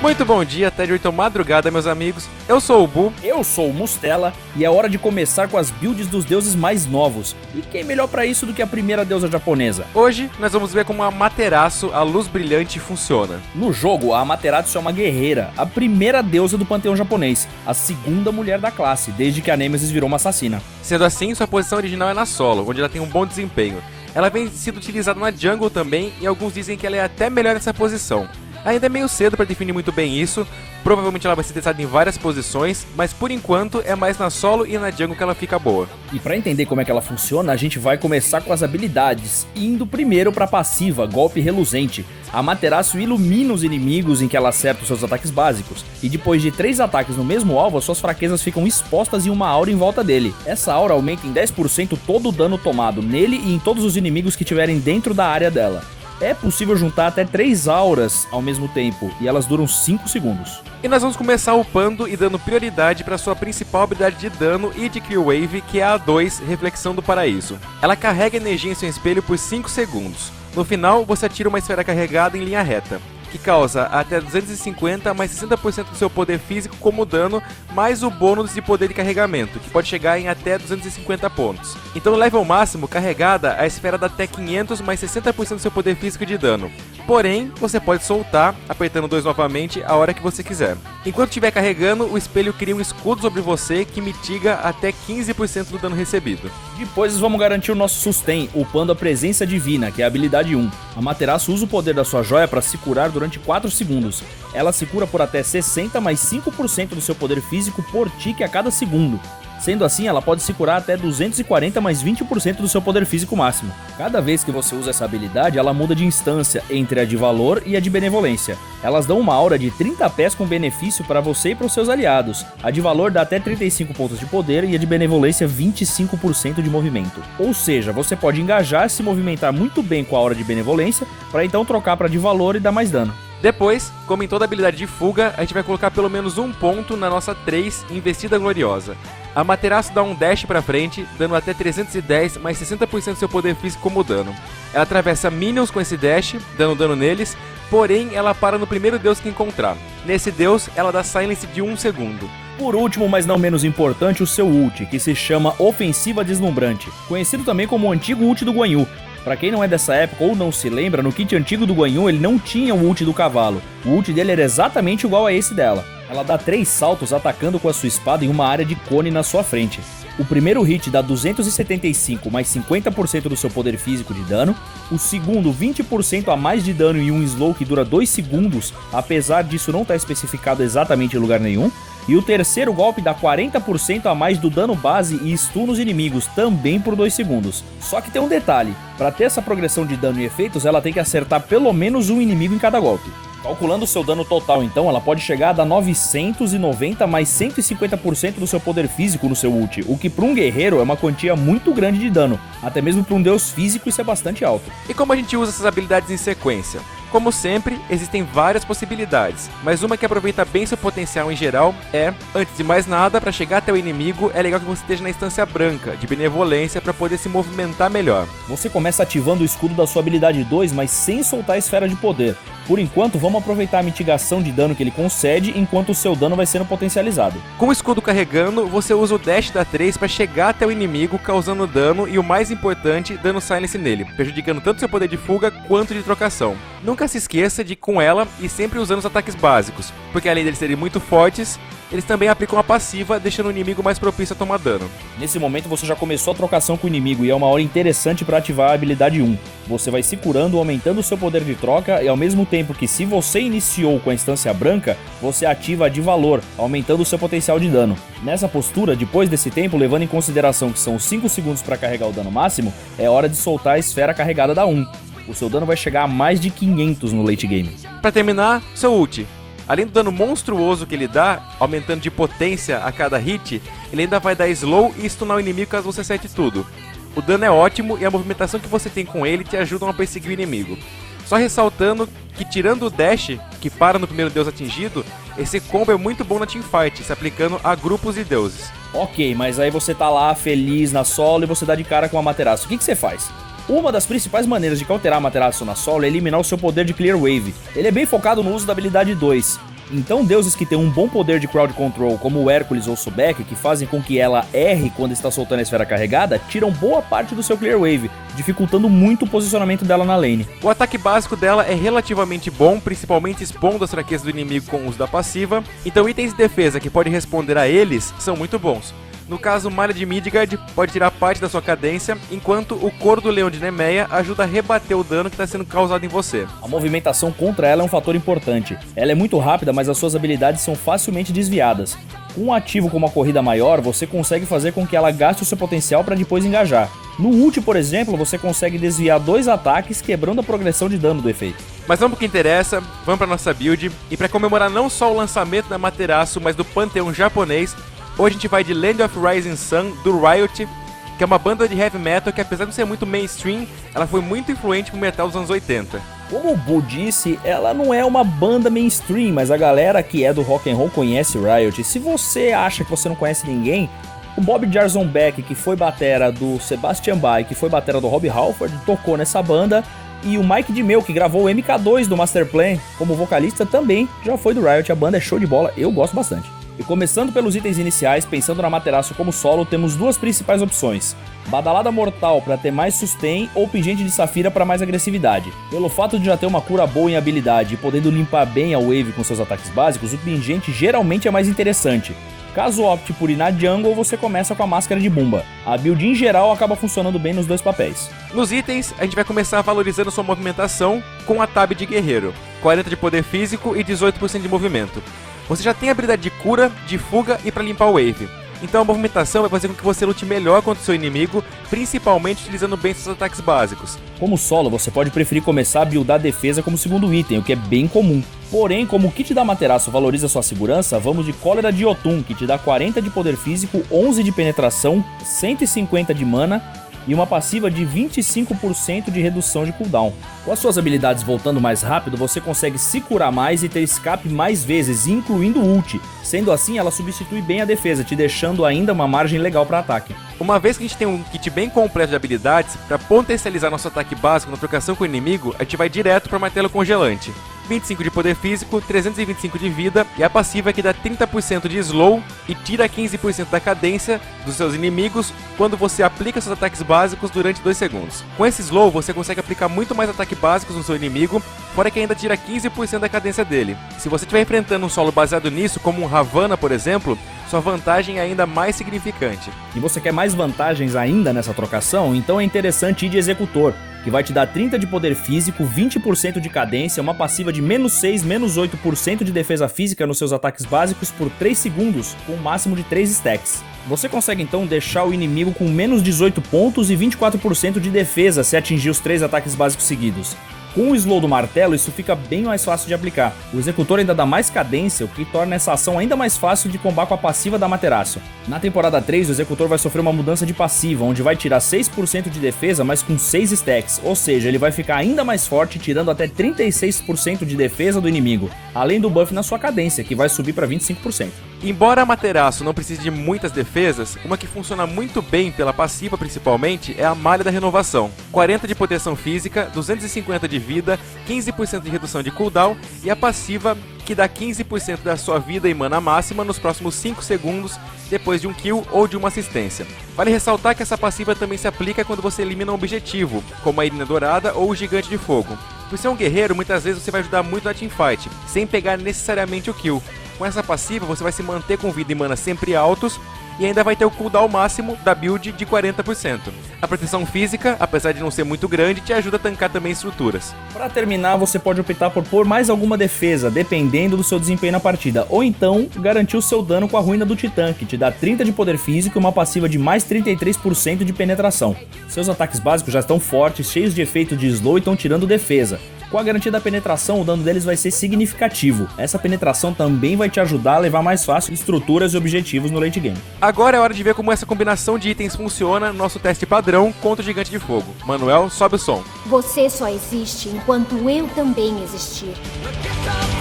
Muito bom dia, tarde ou então madrugada, meus amigos. Eu sou o Bu. Eu sou o Mustela e é hora de começar com as builds dos deuses mais novos. E quem melhor pra isso do que a primeira deusa japonesa? Hoje nós vamos ver como a Amaterasu, a luz brilhante, funciona. No jogo, a Amaterasu é uma guerreira, a primeira deusa do panteão japonês, a segunda mulher da classe, desde que a Nemesis virou uma assassina. Sendo assim, sua posição original é na solo, onde ela tem um bom desempenho. Ela vem sendo utilizada na jungle também, e alguns dizem que ela é até melhor nessa posição. Ainda é meio cedo para definir muito bem isso, provavelmente ela vai ser testada em várias posições, mas por enquanto é mais na solo e na jungle que ela fica boa. E para entender como é que ela funciona, a gente vai começar com as habilidades, indo primeiro para a passiva, golpe reluzente. A Amaterasu ilumina os inimigos em que ela acerta os seus ataques básicos, e depois de 3 ataques no mesmo alvo, as suas fraquezas ficam expostas em uma aura em volta dele. Essa aura aumenta em 10% todo o dano tomado nele e em todos os inimigos que estiverem dentro da área dela. É possível juntar até 3 auras ao mesmo tempo, e elas duram 5 segundos. E nós vamos começar upando e dando prioridade para sua principal habilidade de dano e de Clear Wave, que é a A2, Reflexão do Paraíso. Ela carrega energia em seu espelho por 5 segundos. No final, você atira uma esfera carregada em linha reta, que causa até 250 mais 60% do seu poder físico como dano, mais o bônus de poder de carregamento, que pode chegar em até 250 pontos. Então no level máximo, carregada, a esfera dá até 500 mais 60% do seu poder físico de dano. Porém, você pode soltar, apertando 2 novamente, a hora que você quiser. Enquanto estiver carregando, o espelho cria um escudo sobre você que mitiga até 15% do dano recebido. Depois vamos garantir o nosso sustain, upando a Presença Divina, que é a habilidade 1. A Amaterasu usa o poder da sua joia para se curar durante 4 segundos. Ela se cura por até 60 mais 5% do seu poder físico por tique a cada segundo. Sendo assim, ela pode se curar até 240 mais 20% do seu poder físico máximo. Cada vez que você usa essa habilidade, ela muda de instância entre a de valor e a de benevolência. Elas dão uma aura de 30 pés com benefício para você e para os seus aliados. A de valor dá até 35 pontos de poder e a de benevolência 25% de movimento. Ou seja, você pode engajar e se movimentar muito bem com a aura de benevolência, para então trocar para de valor e dar mais dano. Depois, como em toda habilidade de fuga, a gente vai colocar pelo menos um ponto na nossa 3 Investida Gloriosa. A Amaterasu dá um dash pra frente, dando até 310 mais 60% do seu poder físico como dano. Ela atravessa minions com esse dash, dando dano neles, porém ela para no primeiro deus que encontrar. Nesse deus, ela dá silence de 1 segundo. Por último, mas não menos importante, o seu ult, que se chama Ofensiva Deslumbrante, conhecido também como o antigo ult do Guan Yu. Pra quem não é dessa época ou não se lembra, no kit antigo do Guan Yu ele não tinha o ult do cavalo. O ult dele era exatamente igual a esse dela. Ela dá 3 saltos atacando com a sua espada em uma área de cone na sua frente. O primeiro hit dá 275 mais 50% do seu poder físico de dano. O segundo, 20% a mais de dano e um slow que dura 2 segundos, apesar disso não estar especificado exatamente em lugar nenhum. E o terceiro golpe dá 40% a mais do dano base e stun nos inimigos, também por 2 segundos. Só que tem um detalhe, para ter essa progressão de dano e efeitos, ela tem que acertar pelo menos um inimigo em cada golpe. Calculando o seu dano total, então, ela pode chegar a dar 990 mais 150% do seu poder físico no seu ult, o que para um guerreiro é uma quantia muito grande de dano. Até mesmo para um deus físico isso é bastante alto. E como a gente usa essas habilidades em sequência? Como sempre, existem várias possibilidades, mas uma que aproveita bem seu potencial em geral é, antes de mais nada, para chegar até o inimigo, é legal que você esteja na instância branca, de benevolência, para poder se movimentar melhor. Você começa ativando o escudo da sua habilidade 2, mas sem soltar a esfera de poder. Por enquanto, vamos aproveitar a mitigação de dano que ele concede, enquanto o seu dano vai sendo potencializado. Com o escudo carregando, você usa o dash da 3 para chegar até o inimigo, causando dano e, o mais importante, dando silence nele, prejudicando tanto seu poder de fuga quanto de trocação. Nunca se esqueça de ir com ela e sempre usando os ataques básicos, porque além deles serem muito fortes, eles também aplicam a passiva, deixando o inimigo mais propício a tomar dano. Nesse momento você já começou a trocação com o inimigo e é uma hora interessante para ativar a habilidade 1. Você vai se curando, aumentando o seu poder de troca e ao mesmo tempo que se você iniciou com a instância branca, você ativa a de valor, aumentando o seu potencial de dano. Nessa postura, depois desse tempo, levando em consideração que são 5 segundos para carregar o dano máximo, é hora de soltar a esfera carregada da 1. O seu dano vai chegar a mais de 500 no late game. Para terminar, seu ult. Além do dano monstruoso que ele dá, aumentando de potência a cada hit, ele ainda vai dar slow e stunar o inimigo caso você acerte tudo. O dano é ótimo e a movimentação que você tem com ele te ajudam a perseguir o inimigo. Só ressaltando que, tirando o dash, que para no primeiro deus atingido, esse combo é muito bom na teamfight, se aplicando a grupos e deuses. Ok, mas aí você tá lá feliz na solo e você dá de cara com a Amaterasu. O que você faz? Uma das principais maneiras de counterar a Amaterasu na solo é eliminar o seu poder de Clear Wave. Ele é bem focado no uso da habilidade 2. Então deuses que têm um bom poder de crowd control, como o Hércules ou Sobek, que fazem com que ela erre quando está soltando a esfera carregada, tiram boa parte do seu clear wave, dificultando muito o posicionamento dela na lane. O ataque básico dela é relativamente bom, principalmente expondo as fraquezas do inimigo com o uso da passiva, então itens de defesa que podem responder a eles são muito bons. No caso, Malha de Midgard pode tirar parte da sua cadência, enquanto o Coro do Leão de Nemeia ajuda a rebater o dano que está sendo causado em você. A movimentação contra ela é um fator importante. Ela é muito rápida, mas as suas habilidades são facilmente desviadas. Com um ativo com uma corrida maior, você consegue fazer com que ela gaste o seu potencial para depois engajar. No ult, por exemplo, você consegue desviar 2 ataques, quebrando a progressão de dano do efeito. Mas vamos pro que interessa, vamos para nossa build, e para comemorar não só o lançamento da Amaterasu, mas do panteão japonês, hoje a gente vai de Land of Rising Sun, do Riot, que é uma banda de heavy metal que, apesar de não ser muito mainstream, ela foi muito influente pro metal dos anos 80. Como o Bu disse, ela não é uma banda mainstream, mas a galera que é do rock and roll conhece o Riot. Se você acha que você não conhece ninguém, o Bob Jarzonbeck, que foi batera do Sebastian Bach, que foi batera do Rob Halford, tocou nessa banda, e o Mike DeMeo, que gravou o MK2 do Masterplan como vocalista, também já foi do Riot. A banda é show de bola, eu gosto bastante. E começando pelos itens iniciais, pensando na Amaterasu como solo, temos 2 principais opções: Badalada Mortal para ter mais sustain ou Pingente de Safira para mais agressividade. Pelo fato de já ter uma cura boa em habilidade e podendo limpar bem a wave com seus ataques básicos, o Pingente geralmente é mais interessante. Caso opte por ir na jungle, você começa com a Máscara de Bumba. A build em geral acaba funcionando bem nos 2 papéis. Nos itens, a gente vai começar valorizando sua movimentação com a Tab de Guerreiro, 40 de poder físico e 18% de movimento. Você já tem a habilidade de cura, de fuga e para limpar o wave. Então a movimentação vai fazer com que você lute melhor contra o seu inimigo, principalmente utilizando bem seus ataques básicos. Como solo, você pode preferir começar a buildar a defesa como segundo item, o que é bem comum. Porém, como o kit da Amaterasu valoriza sua segurança, vamos de Cólera de Jotun, que te dá 40 de poder físico, 11 de penetração, 150 de mana e uma passiva de 25% de redução de cooldown. Com as suas habilidades voltando mais rápido, você consegue se curar mais e ter escape mais vezes, incluindo ult. Sendo assim, ela substitui bem a defesa, te deixando ainda uma margem legal para ataque. Uma vez que a gente tem um kit bem completo de habilidades, para potencializar nosso ataque básico na trocação com o inimigo, a gente vai direto para Martelo Congelante. 25 de poder físico, 325 de vida e a passiva que dá 30% de slow e tira 15% da cadência dos seus inimigos quando você aplica seus ataques básicos durante 2 segundos. Com esse slow você consegue aplicar muito mais ataques básicos no seu inimigo, fora que ainda tira 15% da cadência dele. Se você estiver enfrentando um solo baseado nisso, como um Havana por exemplo, sua vantagem é ainda mais significante. E você quer mais vantagens ainda nessa trocação? Então é interessante ir de Executor, que vai te dar 30 de poder físico, 20% de cadência, uma passiva de -6, -8% de defesa física nos seus ataques básicos por 3 segundos, com um máximo de 3 stacks. Você consegue então deixar o inimigo com menos 18 pontos e 24% de defesa se atingir os 3 ataques básicos seguidos. Com o slow do martelo, isso fica bem mais fácil de aplicar. O executor ainda dá mais cadência, o que torna essa ação ainda mais fácil de combar com a passiva da Amaterasu. Na temporada 3, o executor vai sofrer uma mudança de passiva, onde vai tirar 6% de defesa, mas com 6 stacks, ou seja, ele vai ficar ainda mais forte, tirando até 36% de defesa do inimigo, além do buff na sua cadência, que vai subir para 25%. Embora a Amaterasu não precise de muitas defesas, uma que funciona muito bem pela passiva principalmente é a Malha da Renovação. 40 de proteção física, 250 de vida, 15% de redução de cooldown e a passiva que dá 15% da sua vida e mana máxima nos próximos 5 segundos depois de um kill ou de uma assistência. Vale ressaltar que essa passiva também se aplica quando você elimina um objetivo, como a Irina Dourada ou o Gigante de Fogo. Por ser um guerreiro, muitas vezes você vai ajudar muito na teamfight, sem pegar necessariamente o kill. Com essa passiva você vai se manter com vida e mana sempre altos e ainda vai ter o cooldown máximo da build de 40%. A proteção física, apesar de não ser muito grande, te ajuda a tancar também estruturas. Para terminar, você pode optar por pôr mais alguma defesa, dependendo do seu desempenho na partida, ou então garantir o seu dano com a Ruína do Titã, que te dá 30 de poder físico e uma passiva de mais 33% de penetração. Seus ataques básicos já estão fortes, cheios de efeito de slow e estão tirando defesa. Com a garantia da penetração, o dano deles vai ser significativo. Essa penetração também vai te ajudar a levar mais fácil estruturas e objetivos no late game. Agora é hora de ver como essa combinação de itens funciona no nosso teste padrão contra o Gigante de Fogo. Manuel, sobe o som. Você só existe enquanto eu também existir.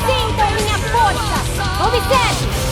Sintam minha força! Observe!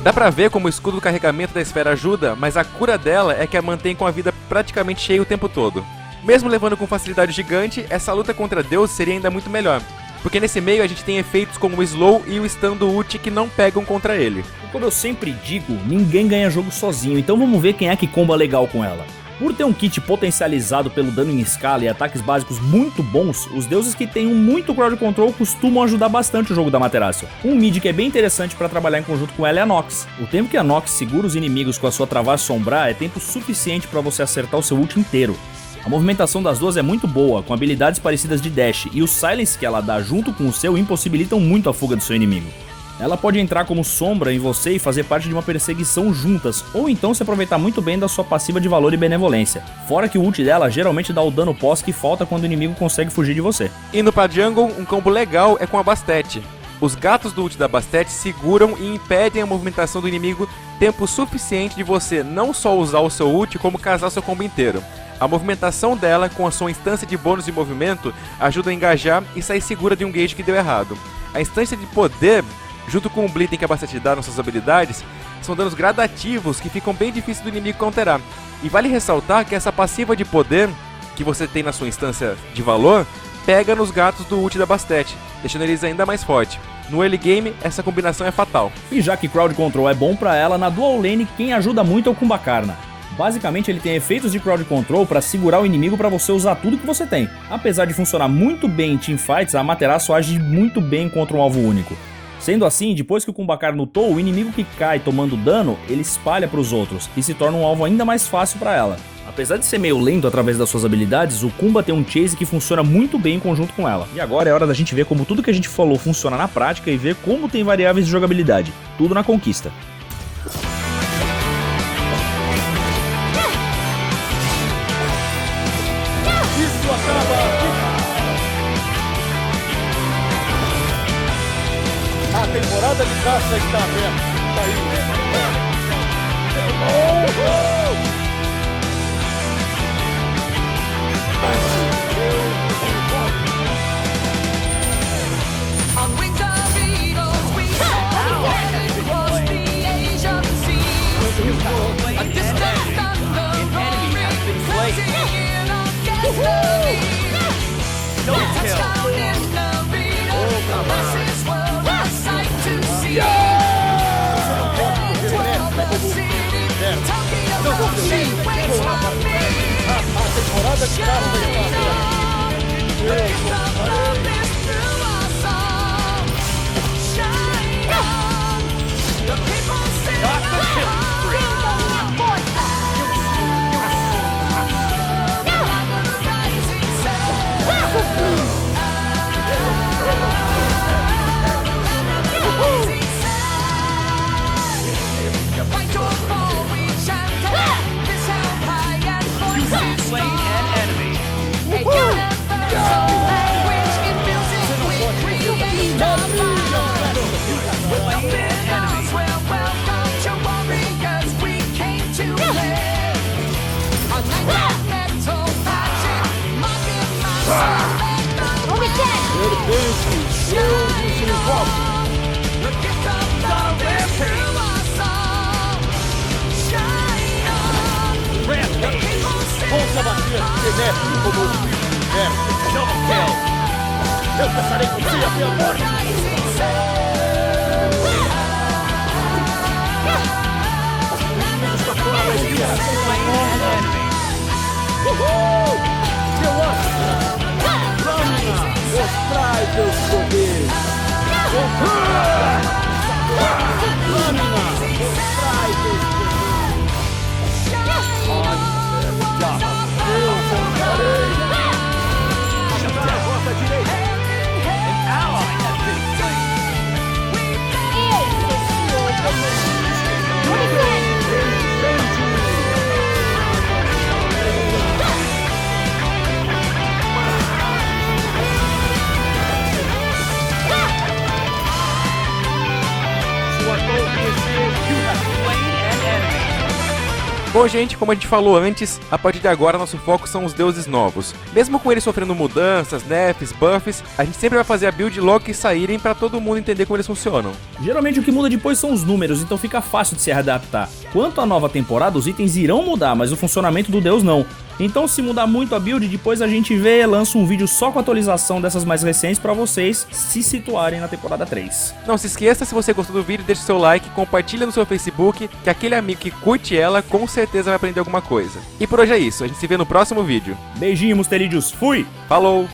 Dá pra ver como o escudo do carregamento da esfera ajuda, mas a cura dela é que a mantém com a vida praticamente cheia o tempo todo. Mesmo levando com facilidade gigante, essa luta contra Deus seria ainda muito melhor, porque nesse meio a gente tem efeitos como o slow e o stun do ult que não pegam contra ele. E como eu sempre digo, ninguém ganha jogo sozinho, então vamos ver quem é que comba legal com ela. Por ter um kit potencializado pelo dano em escala e ataques básicos muito bons, os deuses que têm muito crowd control costumam ajudar bastante o jogo da Amaterasu. Um mid que é bem interessante para trabalhar em conjunto com ela é a Nox. O tempo que a Nox segura os inimigos com a sua travagem sombrar é tempo suficiente para você acertar o seu ult inteiro. A movimentação das duas é muito boa, com habilidades parecidas de dash, e o silence que ela dá junto com o seu impossibilitam muito a fuga do seu inimigo. Ela pode entrar como sombra em você e fazer parte de uma perseguição juntas, ou então se aproveitar muito bem da sua passiva de valor e benevolência. Fora que o ult dela geralmente dá o dano pós que falta quando o inimigo consegue fugir de você. Indo pra jungle, um combo legal é com a Bastet. Os gatos do ult da Bastet seguram e impedem a movimentação do inimigo tempo suficiente de você não só usar o seu ult, como casar seu combo inteiro. A movimentação dela, com a sua instância de bônus de movimento, ajuda a engajar e sair segura de um gauge que deu errado. A instância de poder, junto com o Bleeding que a Bastet dá nas suas habilidades, são danos gradativos que ficam bem difíceis do inimigo counterar. E vale ressaltar que essa passiva de poder, que você tem na sua instância de valor, pega nos gatos do ult da Bastet, deixando eles ainda mais fortes. No early game, essa combinação é fatal. E já que crowd control é bom pra ela, na dual lane quem ajuda muito é o Kumbhakarna. Basicamente ele tem efeitos de crowd control para segurar o inimigo para você usar tudo que você tem. Apesar de funcionar muito bem em teamfights, a Amaterasu age muito bem contra um alvo único. Sendo assim, depois que o Kumbhakarna lutou, o inimigo que cai tomando dano, ele espalha para os outros e se torna um alvo ainda mais fácil para ela. Apesar de ser meio lento através das suas habilidades, o Kumba tem um chase que funciona muito bem em conjunto com ela. E agora é hora da gente ver como tudo que a gente falou funciona na prática e ver como tem variáveis de jogabilidade. Tudo na conquista. Isso acaba aqui. A temporada de caça está aberta. Tá aí. On wings of eagles, we soar across the Asian sea. A distant thunder roaring, rising in our destiny. Touchdown in Narita, the masses were a sight to see. Twelve in the city, Tokyo, she waits for me. A temporada de caça está aberta. Bring some love is through our song. Shine on. The people sing along. Rising sun. Rising sun. Fight your fall, we chant. This held high and voices strong. A universal language in music we create our bond. Up in arms, we're welcome to warriors, we came to live. A night of metal magic, mocking my soul. Shine on. The gift of love is through our song. Shine on. The people sing Vamos abater Demetrio como o filho do inverno. Eu passarei com você até a morte. rising sun. Meu anjo, Lâmina, mostrai teus poderes. Lâmina, mostrai teus poderes. Eu voltarei. Até a vossa direita. Sua torre, you have slain an enemy. Bom, gente, como a gente falou antes, a partir de agora nosso foco são os deuses novos. Mesmo com eles sofrendo mudanças, nerfs, buffs, a gente sempre vai fazer a build logo que saírem pra todo mundo entender como eles funcionam. Geralmente o que muda depois são os números, então fica fácil de se adaptar. Quanto à nova temporada, os itens irão mudar, mas o funcionamento do deus não. Então se mudar muito a build, depois a gente vê e lança um vídeo só com a atualização dessas mais recentes pra vocês se situarem na temporada 3. Não se esqueça, se você gostou do vídeo, deixa o seu like, compartilha no seu Facebook, que aquele amigo que curte ela com certeza vai aprender alguma coisa. E por hoje é isso, a gente se vê no próximo vídeo. Beijinho, Musterídeos, fui! Falou!